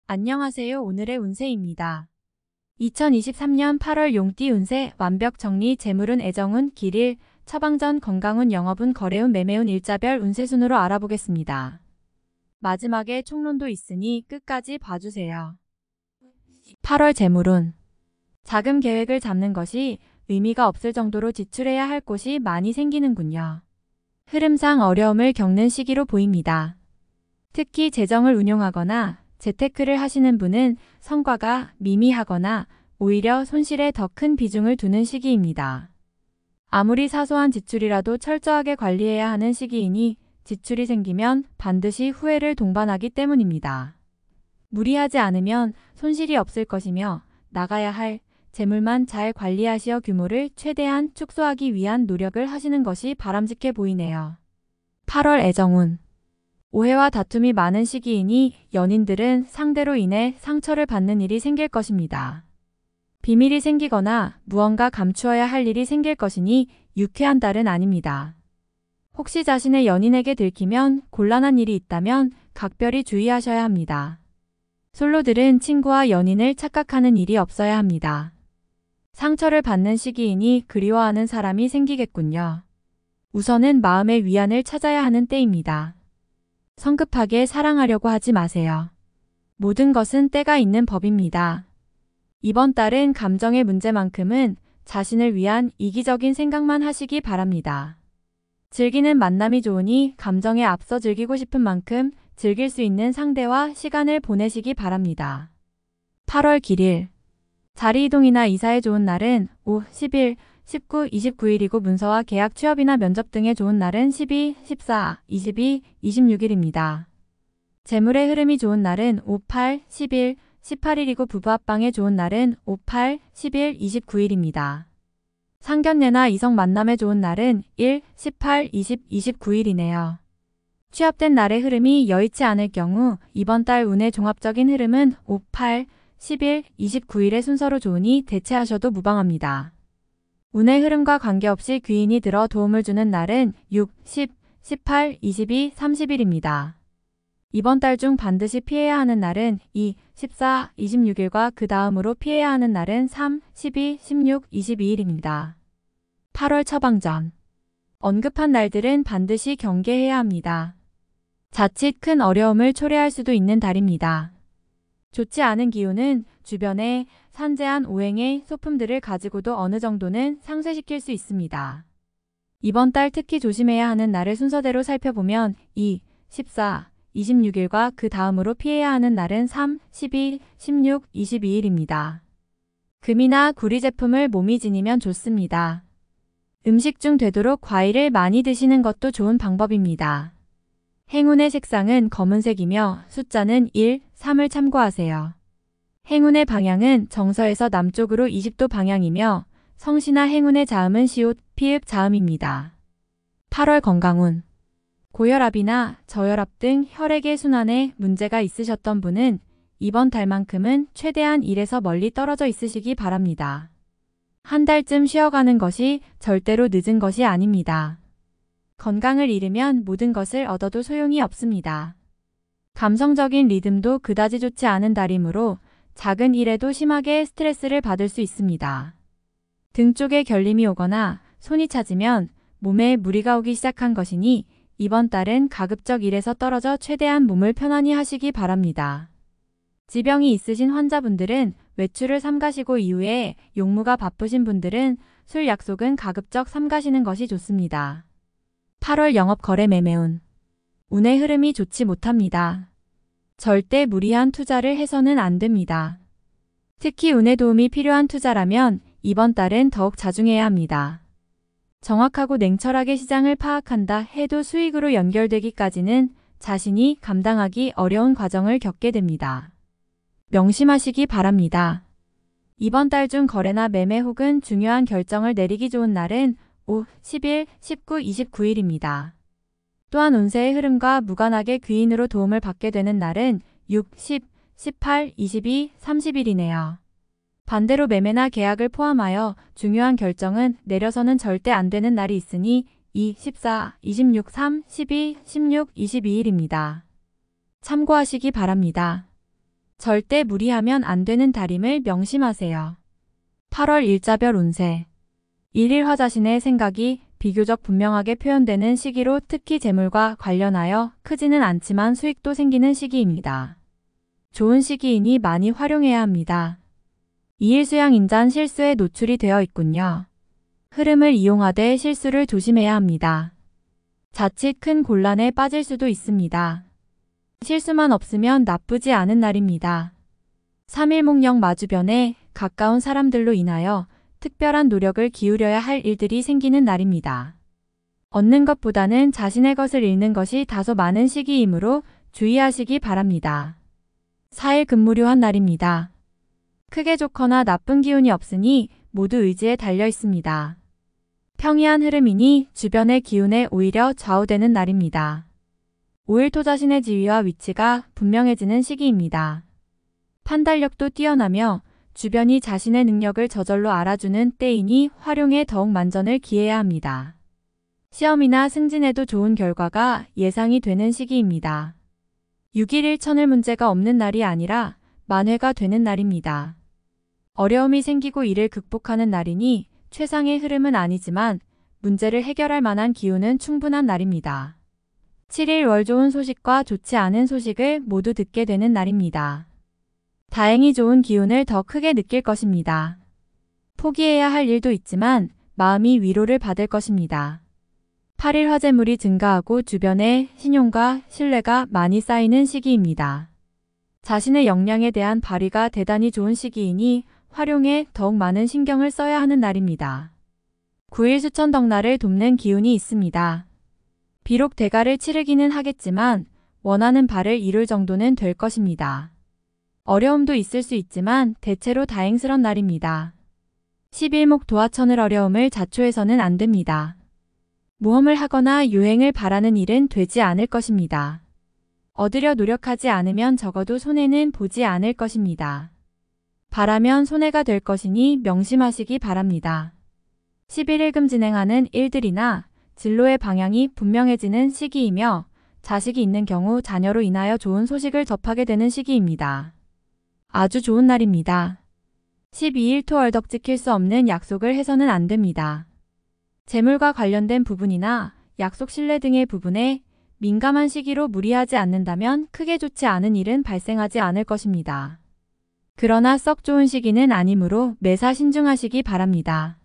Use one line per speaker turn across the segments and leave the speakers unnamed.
안녕하세요. 오늘의 운세입니다. 2023년 8월 용띠 운세 완벽 정리 재물운 애정운 길일 처방전 건강운 영업운 거래운 매매운 일자별 운세 순으로 알아보겠습니다. 마지막에 총론도 있으니 끝까지 봐주세요. 8월 재물운 자금 계획을 잡는 것이 의미가 없을 정도로 지출해야 할 곳이 많이 생기는군요. 흐름상 어려움을 겪는 시기로 보입니다. 특히 재정을 운용하거나 재테크를 하시는 분은 성과가 미미하거나 오히려 손실에 더 큰 비중을 두는 시기입니다. 아무리 사소한 지출이라도 철저하게 관리해야 하는 시기이니 지출이 생기면 반드시 후회를 동반하기 때문입니다. 무리하지 않으면 손실이 없을 것이며 나가야 할 재물만 잘 관리하시어 규모를 최대한 축소하기 위한 노력을 하시는 것이 바람직해 보이네요. 8월 애정운 오해와 다툼이 많은 시기이니 연인들은 상대로 인해 상처를 받는 일이 생길 것입니다. 비밀이 생기거나 무언가 감추어야 할 일이 생길 것이니 유쾌한 달은 아닙니다. 혹시 자신의 연인에게 들키면 곤란한 일이 있다면 각별히 주의하셔야 합니다. 솔로들은 친구와 연인을 착각하는 일이 없어야 합니다. 상처를 받는 시기이니 그리워하는 사람이 생기겠군요. 우선은 마음의 위안을 찾아야 하는 때입니다. 성급하게 사랑하려고 하지 마세요. 모든 것은 때가 있는 법입니다. 이번 달은 감정의 문제만큼은 자신을 위한 이기적인 생각만 하시기 바랍니다. 즐기는 만남이 좋으니 감정에 앞서 즐기고 싶은 만큼 즐길 수 있는 상대와 시간을 보내시기 바랍니다. 8월 길일 자리 이동이나 이사에 좋은 날은 5, 10일, 19, 29일이고 문서와 계약 취업이나 면접 등에 좋은 날은 12, 14, 22, 26일입니다. 재물의 흐름이 좋은 날은 5, 8, 10일, 18일이고 부부 합방에 좋은 날은 5, 8, 10일, 29일입니다. 상견례나 이성 만남에 좋은 날은 1, 18, 20, 29일이네요. 취업된 날의 흐름이 여의치 않을 경우 이번 달 운의 종합적인 흐름은 5, 8, 10일, 29일의 순서로 좋으니 대체하셔도 무방합니다. 운의 흐름과 관계없이 귀인이 들어 도움을 주는 날은 6, 10, 18, 22, 30일입니다. 이번 달 중 반드시 피해야 하는 날은 2, 14, 26일과 그 다음으로 피해야 하는 날은 3, 12, 16, 22일입니다. 8월 처방전 언급한 날들은 반드시 경계해야 합니다. 자칫 큰 어려움을 초래할 수도 있는 달입니다. 좋지 않은 기운은 주변에 산재한 오행의 소품들을 가지고도 어느 정도는 상쇄시킬 수 있습니다. 이번 달 특히 조심해야 하는 날을 순서대로 살펴보면 2, 14, 26일과 그 다음으로 피해야 하는 날은 3, 12, 16, 22일입니다. 금이나 구리 제품을 몸이 지니면 좋습니다. 음식 중 되도록 과일을 많이 드시는 것도 좋은 방법입니다. 행운의 색상은 검은색이며 숫자는 1, 3을 참고하세요. 행운의 방향은 정서에서 남쪽으로 20도 방향이며 성씨나 행운의 자음은 시옷, 피읍 자음입니다. 8월 건강운 고혈압이나 저혈압 등 혈액의 순환에 문제가 있으셨던 분은 이번 달만큼은 최대한 일에서 멀리 떨어져 있으시기 바랍니다. 한 달쯤 쉬어가는 것이 절대로 늦은 것이 아닙니다. 건강을 잃으면 모든 것을 얻어도 소용이 없습니다. 감성적인 리듬도 그다지 좋지 않은 달이므로 작은 일에도 심하게 스트레스를 받을 수 있습니다. 등 쪽에 결림이 오거나 손이 차지면 몸에 무리가 오기 시작한 것이니 이번 달은 가급적 일에서 떨어져 최대한 몸을 편안히 하시기 바랍니다. 지병이 있으신 환자분들은 외출을 삼가시고 이후에 용무가 바쁘신 분들은 술 약속은 가급적 삼가시는 것이 좋습니다. 8월 영업 거래 매매운 운의 흐름이 좋지 못합니다. 절대 무리한 투자를 해서는 안 됩니다. 특히 운의 도움이 필요한 투자라면 이번 달은 더욱 자중해야 합니다. 정확하고 냉철하게 시장을 파악한다 해도 수익으로 연결되기까지는 자신이 감당하기 어려운 과정을 겪게 됩니다. 명심하시기 바랍니다. 이번 달 중 거래나 매매 혹은 중요한 결정을 내리기 좋은 날은 5, 10일, 19, 29일입니다. 또한 운세의 흐름과 무관하게 귀인으로 도움을 받게 되는 날은 6, 10, 18, 22, 30일이네요. 반대로 매매나 계약을 포함하여 중요한 결정은 내려서는 절대 안 되는 날이 있으니 2, 14, 26, 3, 12, 16, 22일입니다. 참고하시기 바랍니다. 절대 무리하면 안 되는 달임을 명심하세요. 8월 일자별 운세. 일일화 자신의 생각이 비교적 분명하게 표현되는 시기로 특히 재물과 관련하여 크지는 않지만 수익도 생기는 시기입니다. 좋은 시기이니 많이 활용해야 합니다. 이일수양 인자는 실수에 노출이 되어 있군요. 흐름을 이용하되 실수를 조심해야 합니다. 자칫 큰 곤란에 빠질 수도 있습니다. 실수만 없으면 나쁘지 않은 날입니다. 3일목령 마주변에 가까운 사람들로 인하여 특별한 노력을 기울여야 할 일들이 생기는 날입니다. 얻는 것보다는 자신의 것을 잃는 것이 다소 많은 시기이므로 주의하시기 바랍니다. 4일 금무료한 날입니다. 크게 좋거나 나쁜 기운이 없으니 모두 의지에 달려 있습니다. 평이한 흐름이니 주변의 기운에 오히려 좌우되는 날입니다. 5일토 자신의 지위와 위치가 분명해지는 시기입니다. 판단력도 뛰어나며 주변이 자신의 능력을 저절로 알아주는 때이니 활용에 더욱 만전을 기해야 합니다. 시험이나 승진에도 좋은 결과가 예상이 되는 시기입니다. 6일 1천을 문제가 없는 날이 아니라 만회가 되는 날입니다. 어려움이 생기고 이를 극복하는 날이니 최상의 흐름은 아니지만 문제를 해결할 만한 기운은 충분한 날입니다. 7일 월 좋은 소식과 좋지 않은 소식을 모두 듣게 되는 날입니다. 다행히 좋은 기운을 더 크게 느낄 것입니다. 포기해야 할 일도 있지만 마음이 위로를 받을 것입니다. 8일 화재물이 증가하고 주변에 신용과 신뢰가 많이 쌓이는 시기입니다. 자신의 역량에 대한 발휘가 대단히 좋은 시기이니 활용에 더욱 많은 신경을 써야 하는 날입니다. 9일 수천덕날을 돕는 기운이 있습니다. 비록 대가를 치르기는 하겠지만 원하는 바를 이룰 정도는 될 것입니다. 어려움도 있을 수 있지만 대체로 다행스런 날입니다. 11목 도화천을 어려움을 자초해서는 안 됩니다. 모험을 하거나 유행을 바라는 일은 되지 않을 것입니다. 얻으려 노력하지 않으면 적어도 손해는 보지 않을 것입니다. 바라면 손해가 될 것이니 명심하시기 바랍니다. 11일금 진행하는 일들이나 진로의 방향이 분명해지는 시기이며 자식이 있는 경우 자녀로 인하여 좋은 소식을 접하게 되는 시기입니다. 아주 좋은 날입니다. 12일 토 얼덕 지킬 수 없는 약속을 해서는 안 됩니다. 재물과 관련된 부분이나 약속 신뢰 등의 부분에 민감한 시기로 무리하지 않는다면 크게 좋지 않은 일은 발생하지 않을 것입니다. 그러나 썩 좋은 시기는 아니므로 매사 신중하시기 바랍니다.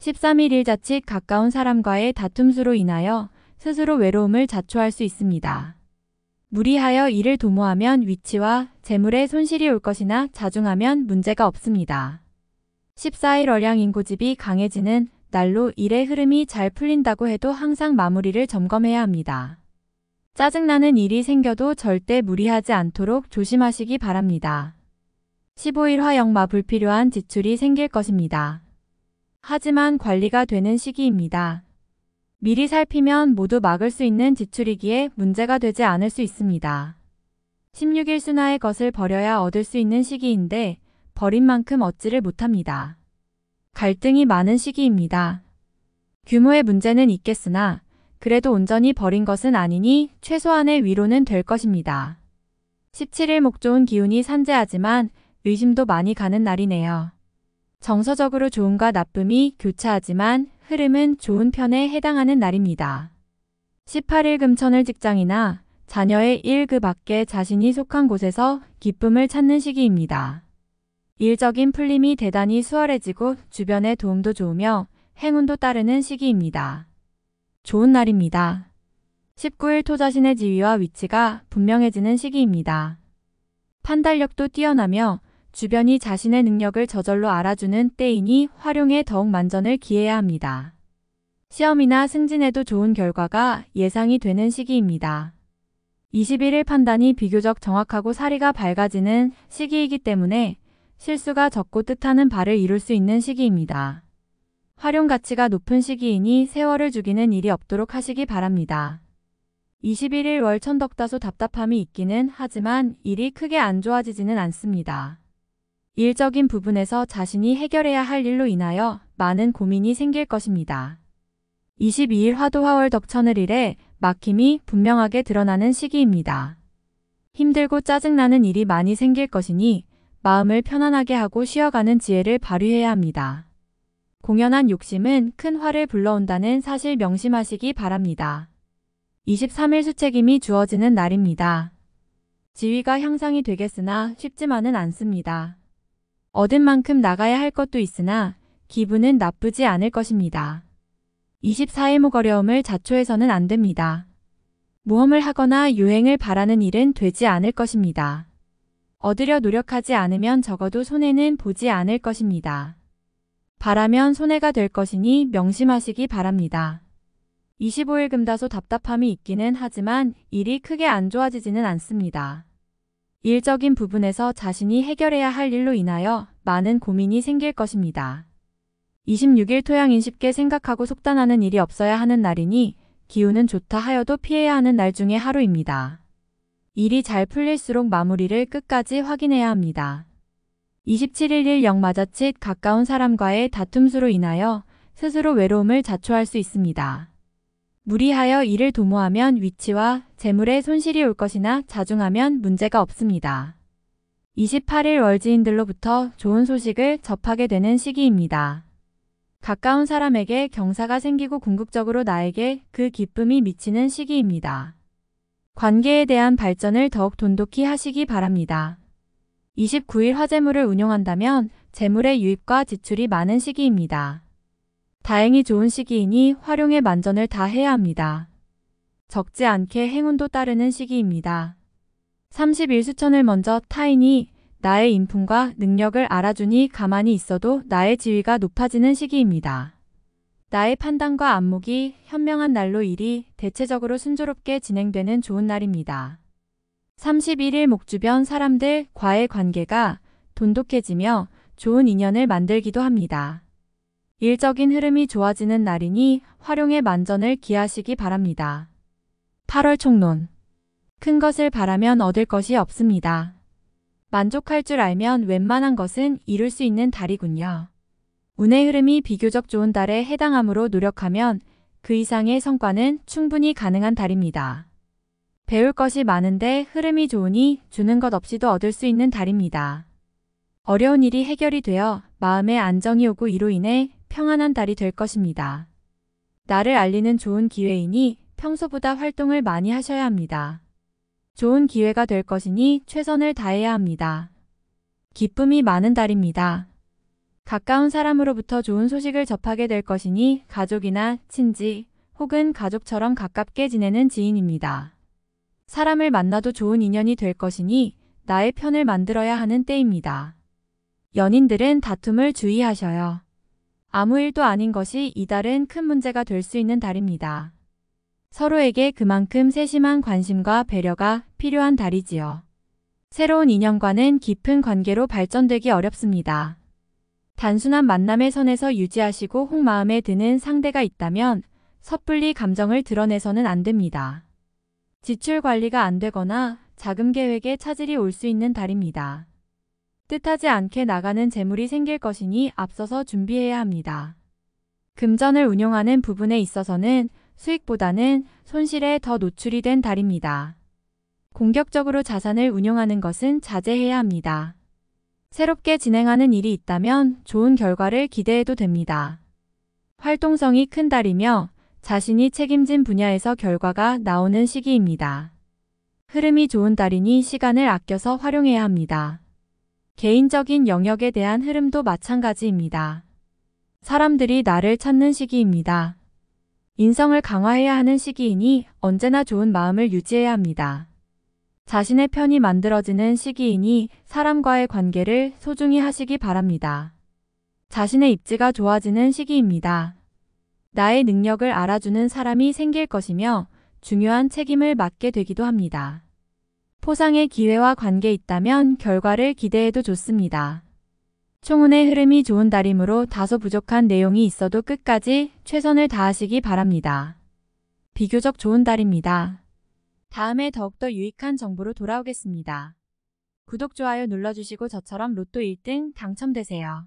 13일 일 자칫 가까운 사람과의 다툼수로 인하여 스스로 외로움을 자초할 수 있습니다. 무리하여 일을 도모하면 위치와 재물에 손실이 올 것이나 자중하면 문제가 없습니다. 14일 얼량인고집이 강해지는 날로 일의 흐름이 잘 풀린다고 해도 항상 마무리를 점검해야 합니다. 짜증나는 일이 생겨도 절대 무리하지 않도록 조심하시기 바랍니다. 15일 화역마 불필요한 지출이 생길 것입니다. 하지만 관리가 되는 시기입니다. 미리 살피면 모두 막을 수 있는 지출이기에 문제가 되지 않을 수 있습니다. 16일 순화의 것을 버려야 얻을 수 있는 시기인데 버린 만큼 얻지를 못합니다. 갈등이 많은 시기입니다. 규모의 문제는 있겠으나 그래도 온전히 버린 것은 아니니 최소한의 위로는 될 것입니다. 17일 목 좋은 기운이 산재하지만 의심도 많이 가는 날이네요. 정서적으로 좋음과 나쁨이 교차하지만 흐름은 좋은 편에 해당하는 날입니다. 18일 금천을 직장이나 자녀의 일 그 밖에 자신이 속한 곳에서 기쁨을 찾는 시기입니다. 일적인 풀림이 대단히 수월해지고 주변의 도움도 좋으며 행운도 따르는 시기입니다. 좋은 날입니다. 19일 토 자신의 지위와 위치가 분명해지는 시기입니다. 판단력도 뛰어나며 주변이 자신의 능력을 저절로 알아주는 때이니 활용에 더욱 만전을 기해야 합니다. 시험이나 승진에도 좋은 결과가 예상이 되는 시기입니다. 21일 판단이 비교적 정확하고 사리가 밝아지는 시기이기 때문에 실수가 적고 뜻하는 바를 이룰 수 있는 시기입니다. 활용 가치가 높은 시기이니 세월을 죽이는 일이 없도록 하시기 바랍니다. 21일 월 천덕 다소 답답함이 있기는 하지만 일이 크게 안 좋아지지는 않습니다. 일적인 부분에서 자신이 해결해야 할 일로 인하여 많은 고민이 생길 것입니다. 22일 화도 화월 덕천을일에 막힘이 분명하게 드러나는 시기입니다. 힘들고 짜증나는 일이 많이 생길 것이니 마음을 편안하게 하고 쉬어가는 지혜를 발휘해야 합니다. 공연한 욕심은 큰 화를 불러온다는 사실 명심하시기 바랍니다. 23일 수책임이 주어지는 날입니다. 지위가 향상이 되겠으나 쉽지만은 않습니다. 얻은 만큼 나가야 할 것도 있으나 기분은 나쁘지 않을 것입니다. 24일목 어려움을 자초해서는 안 됩니다. 모험을 하거나 유행을 바라는 일은 되지 않을 것입니다. 얻으려 노력하지 않으면 적어도 손해는 보지 않을 것입니다. 바라면 손해가 될 것이니 명심하시기 바랍니다. 25일 금다소 답답함이 있기는 하지만 일이 크게 안 좋아지지는 않습니다. 일적인 부분에서 자신이 해결해야 할 일로 인하여 많은 고민이 생길 것입니다. 26일 토양인 쉽게 생각하고 속단하는 일이 없어야 하는 날이니 기운은 좋다 하여도 피해야 하는 날 중에 하루입니다. 일이 잘 풀릴수록 마무리를 끝까지 확인해야 합니다. 27일 일영 맞아칫 가까운 사람과의 다툼수로 인하여 스스로 외로움을 자초할 수 있습니다. 무리하여 일을 도모하면 위치와 재물에 손실이 올 것이나 자중하면 문제가 없습니다. 28일 월지인들로부터 좋은 소식을 접하게 되는 시기입니다. 가까운 사람에게 경사가 생기고 궁극적으로 나에게 그 기쁨이 미치는 시기입니다. 관계에 대한 발전을 더욱 돈독히 하시기 바랍니다. 29일 화재물을 운용한다면 재물의 유입과 지출이 많은 시기입니다. 다행히 좋은 시기이니 활용에 만전을 다해야 합니다. 적지 않게 행운도 따르는 시기입니다. 30일 수천을 먼저 타인이 나의 인품과 능력을 알아주니 가만히 있어도 나의 지위가 높아지는 시기입니다. 나의 판단과 안목이 현명한 날로 일이 대체적으로 순조롭게 진행되는 좋은 날입니다. 31일 목주변 사람들과의 관계가 돈독해지며 좋은 인연을 만들기도 합니다. 일적인 흐름이 좋아지는 날이니 활용에 만전을 기하시기 바랍니다. 8월 총론. 큰 것을 바라면 얻을 것이 없습니다. 만족할 줄 알면 웬만한 것은 이룰 수 있는 달이군요. 운의 흐름이 비교적 좋은 달에 해당하므로 노력하면 그 이상의 성과는 충분히 가능한 달입니다. 배울 것이 많은데 흐름이 좋으니 주는 것 없이도 얻을 수 있는 달입니다. 어려운 일이 해결이 되어 마음에 안정이 오고 이로 인해 평안한 달이 될 것입니다. 나를 알리는 좋은 기회이니 평소보다 활동을 많이 하셔야 합니다. 좋은 기회가 될 것이니 최선을 다해야 합니다. 기쁨이 많은 달입니다. 가까운 사람으로부터 좋은 소식을 접하게 될 것이니 가족이나 친지 혹은 가족처럼 가깝게 지내는 지인입니다. 사람을 만나도 좋은 인연이 될 것이니 나의 편을 만들어야 하는 때입니다. 연인들은 다툼을 주의하셔요. 아무 일도 아닌 것이 이달은 큰 문제가 될 수 있는 달입니다. 서로에게 그만큼 세심한 관심과 배려가 필요한 달이지요. 새로운 인연과는 깊은 관계로 발전되기 어렵습니다. 단순한 만남의 선에서 유지하시고 혹 마음에 드는 상대가 있다면 섣불리 감정을 드러내서는 안 됩니다. 지출 관리가 안 되거나 자금 계획에 차질이 올 수 있는 달입니다. 뜻하지 않게 나가는 재물이 생길 것이니 앞서서 준비해야 합니다. 금전을 운용하는 부분에 있어서는 수익보다는 손실에 더 노출이 된 달입니다. 공격적으로 자산을 운용하는 것은 자제해야 합니다. 새롭게 진행하는 일이 있다면 좋은 결과를 기대해도 됩니다. 활동성이 큰 달이며 자신이 책임진 분야에서 결과가 나오는 시기입니다. 흐름이 좋은 달이니 시간을 아껴서 활용해야 합니다. 개인적인 영역에 대한 흐름도 마찬가지입니다. 사람들이 나를 찾는 시기입니다. 인성을 강화해야 하는 시기이니 언제나 좋은 마음을 유지해야 합니다. 자신의 편이 만들어지는 시기이니 사람과의 관계를 소중히 하시기 바랍니다. 자신의 입지가 좋아지는 시기입니다. 나의 능력을 알아주는 사람이 생길 것이며 중요한 책임을 맡게 되기도 합니다. 포상의 기회와 관계 있다면 결과를 기대해도 좋습니다. 총운의 흐름이 좋은 달이므로 다소 부족한 내용이 있어도 끝까지 최선을 다하시기 바랍니다. 비교적 좋은 달입니다. 다음에 더욱더 유익한 정보로 돌아오겠습니다. 구독, 좋아요 눌러주시고 저처럼 로또 1등 당첨되세요.